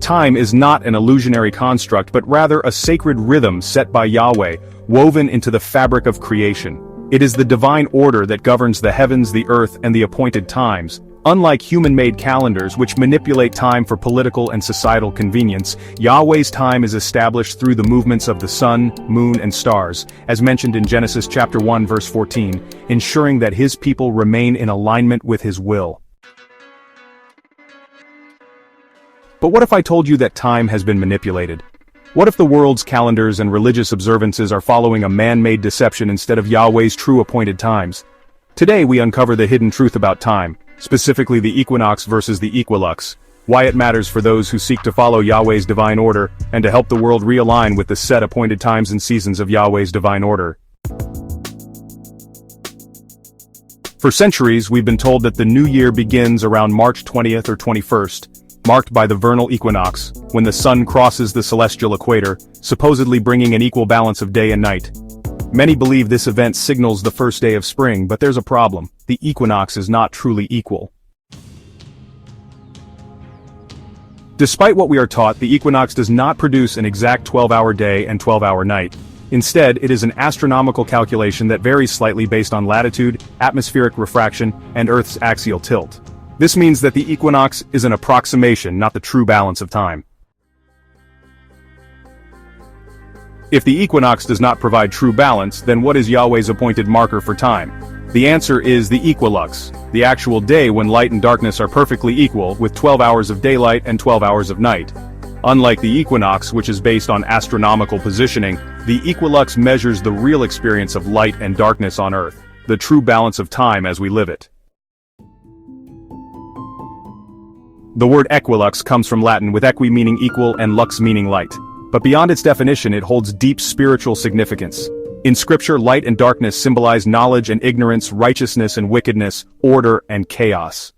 Time is not an illusionary construct but rather a sacred rhythm set by Yahweh, woven into the fabric of creation. It is the divine order that governs the heavens, the earth, and the appointed times. Unlike human-made calendars which manipulate time for political and societal convenience, Yahweh's time is established through the movements of the sun, moon, and stars, as mentioned in Genesis chapter 1 verse 14, ensuring that his people remain in alignment with his will. But what if I told you that time has been manipulated? What if the world's calendars and religious observances are following a man-made deception instead of Yahweh's true appointed times? Today we uncover the hidden truth about time, specifically the equinox versus the equilux, why it matters for those who seek to follow Yahweh's divine order, and to help the world realign with the set appointed times and seasons of Yahweh's divine order. For centuries we've been told that the new year begins around March 20th or 21st, marked by the vernal equinox, when the sun crosses the celestial equator, supposedly bringing an equal balance of day and night. Many believe this event signals the first day of spring, but there's a problem. The equinox is not truly equal. Despite what we are taught, the equinox does not produce an exact 12-hour day and 12-hour night. Instead, it is an astronomical calculation that varies slightly based on latitude, atmospheric refraction, and Earth's axial tilt. This means that the equinox is an approximation, not the true balance of time. If the equinox does not provide true balance, then what is Yahweh's appointed marker for time? The answer is the equilux, the actual day when light and darkness are perfectly equal, with 12 hours of daylight and 12 hours of night. Unlike the equinox, which is based on astronomical positioning, the equilux measures the real experience of light and darkness on Earth, the true balance of time as we live it. The word equilux comes from Latin, with equi meaning equal and lux meaning light. But beyond its definition, it holds deep spiritual significance. In Scripture, light and darkness symbolize knowledge and ignorance, righteousness and wickedness, order and chaos.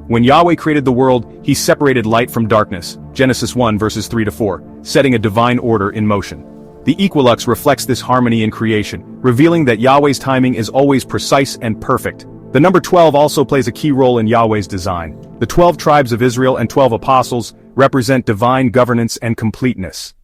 When Yahweh created the world, he separated light from darkness, Genesis 1 verses 3-4, setting a divine order in motion. The equilux reflects this harmony in creation, revealing that Yahweh's timing is always precise and perfect. The number 12 also plays a key role in Yahweh's design. The 12 tribes of Israel and 12 apostles represent divine governance and completeness.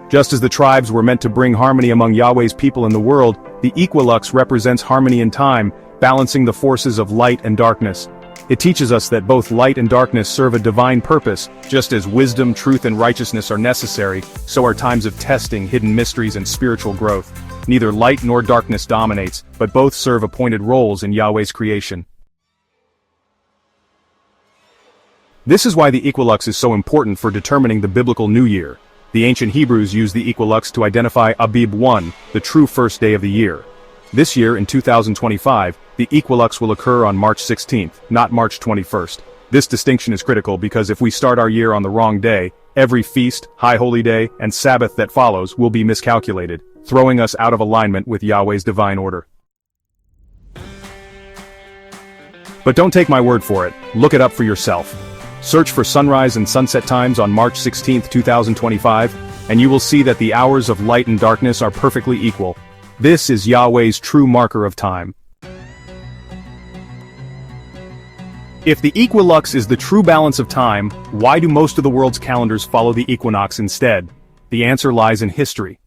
Just as the tribes were meant to bring harmony among Yahweh's people in the world, the equilux represents harmony in time, balancing the forces of light and darkness. It teaches us that both light and darkness serve a divine purpose. Just as wisdom, truth, and righteousness are necessary, so are times of testing, hidden mysteries, and spiritual growth. Neither light nor darkness dominates, but both serve appointed roles in Yahweh's creation. This is why the equilux is so important for determining the biblical New Year. The ancient Hebrews used the equilux to identify Abib 1, the true first day of the year. This year, in 2025, the equilux will occur on March 16th, not March 21st. This distinction is critical because if we start our year on the wrong day, every feast, high holy day, and Sabbath that follows will be miscalculated, throwing us out of alignment with Yahweh's divine order. But don't take my word for it, look it up for yourself. Search for sunrise and sunset times on March 16, 2025, and you will see that the hours of light and darkness are perfectly equal. This is Yahweh's true marker of time. If the equilux is the true balance of time, why do most of the world's calendars follow the equinox instead? The answer lies in history.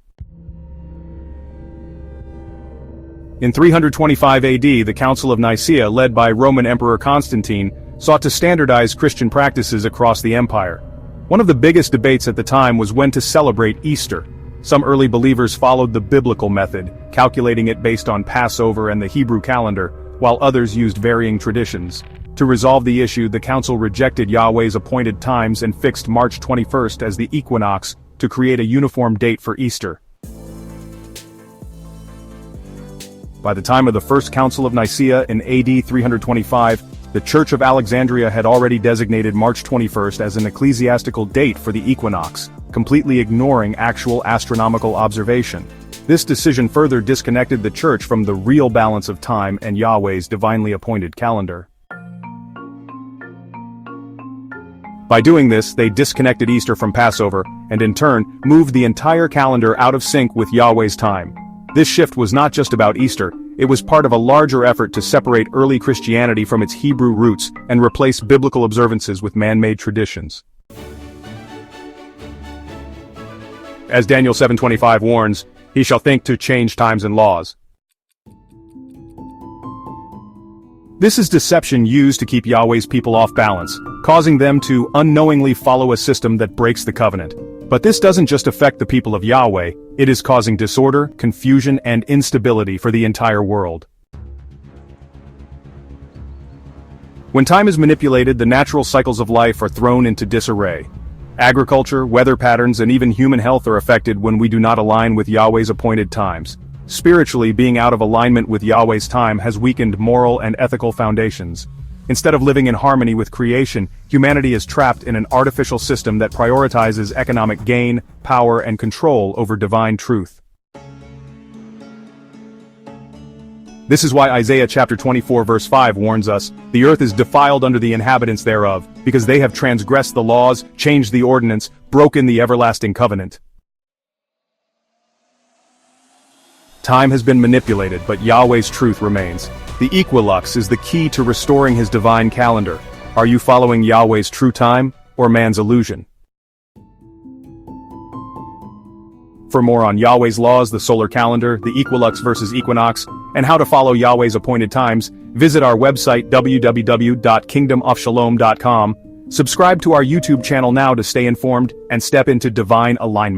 In 325 AD, the Council of Nicaea, led by Roman Emperor Constantine, sought to standardize Christian practices across the empire. One of the biggest debates at the time was when to celebrate Easter. Some early believers followed the biblical method, calculating it based on Passover and the Hebrew calendar, while others used varying traditions. To resolve the issue, the council rejected Yahweh's appointed times and fixed March 21st as the equinox to create a uniform date for Easter. By the time of the First Council of Nicaea in AD 325, the Church of Alexandria had already designated March 21st as an ecclesiastical date for the equinox, completely ignoring actual astronomical observation. This decision further disconnected the Church from the real balance of time and Yahweh's divinely appointed calendar. By doing this, they disconnected Easter from Passover, and in turn, moved the entire calendar out of sync with Yahweh's time. This shift was not just about Easter, it was part of a larger effort to separate early Christianity from its Hebrew roots and replace biblical observances with man-made traditions. As Daniel 7:25 warns, he shall think to change times and laws. This is deception used to keep Yahweh's people off balance, causing them to unknowingly follow a system that breaks the covenant. But this doesn't just affect the people of Yahweh, it is causing disorder, confusion, and instability for the entire world. When time is manipulated, the natural cycles of life are thrown into disarray. Agriculture, weather patterns, and even human health are affected when we do not align with Yahweh's appointed times. Spiritually, being out of alignment with Yahweh's time has weakened moral and ethical foundations. Instead of living in harmony with creation, humanity is trapped in an artificial system that prioritizes economic gain, power, and control over divine truth. This is why Isaiah chapter 24 verse 5 warns us, "The earth is defiled under the inhabitants thereof, because they have transgressed the laws, changed the ordinance, broken the everlasting covenant." Time has been manipulated, but Yahweh's truth remains. The Equilux is the key to restoring his divine calendar. Are you following Yahweh's true time, or man's illusion? For more on Yahweh's laws, the solar calendar, the Equilux versus Equinox, and how to follow Yahweh's appointed times, visit our website www.kingdomofshalom.com. Subscribe to our YouTube channel now to stay informed and step into divine alignment.